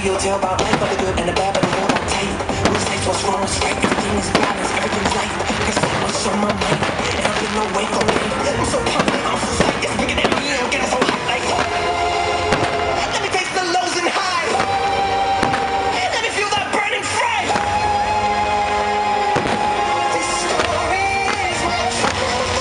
you'll tell about life, of the good and the bad, but the more I take. What's safe, what's wrong, what's right, everything is balance, everything's light. Cause I was on my mind, and I've been awake all night. I'm so pumped, I'm so psyched, it's bigger than me, I'm getting so hot like let me taste the lows and highs. Let me feel that burning fire. This story is my truth.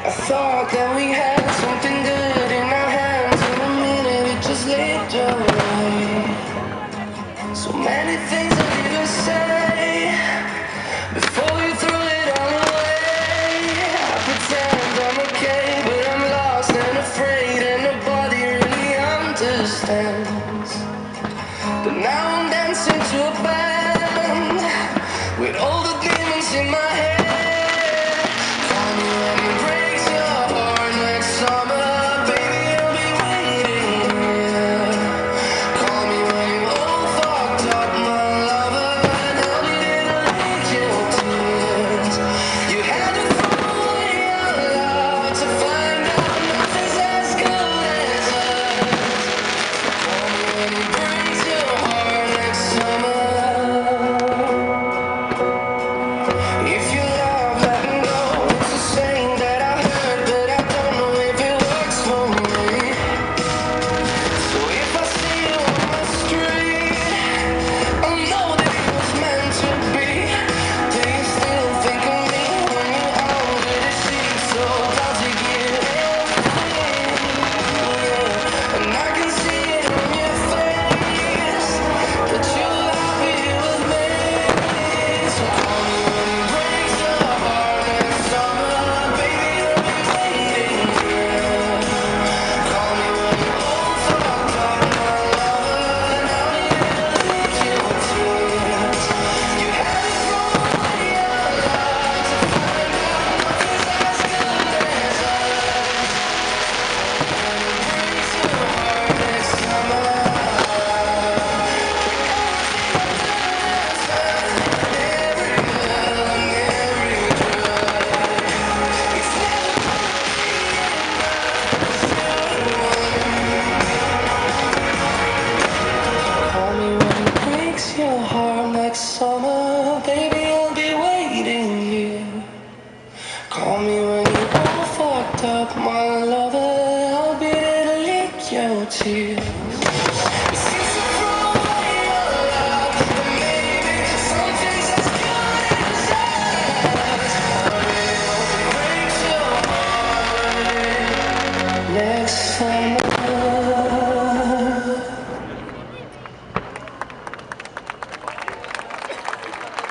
I thought that we had something good in our hands. In a minute it just slipped away. So many things I didn't say before you threw it all away. I pretend I'm okay, but I'm lost and afraid, and nobody really understands. But now I'm dancing to a band with all the demons in my head. Call me when it breaks your heart next summer, baby, I'll be waiting here. Call me when you all fucked up, my lover, and I'll be there to lick your tears. You had to throw away your love to find out nothing's as good as us. Call me when it breaks your heart next summer. If you love letting go, it's a saying that I heard, but I don't know if it works for me. So if I see you on the street, I know that it was meant to be. Do you still think of me when you're under the sheet? So does it get everything? And I can see it on your face that you're happy with me. So call me when it breaks your heart next summer, baby, I'll be waiting here. Call me when you're all fucked up, my lover, and I'll be there to lick your tears. You had to throw away your love to find out nothing's as good as us. When it breaks your heart next summer, every girl and every drug, it's never call me when it breaks your heart next summer, baby, I'll be waiting here. Call me when you're all fucked up, my lover, I'll be there to lick your tears.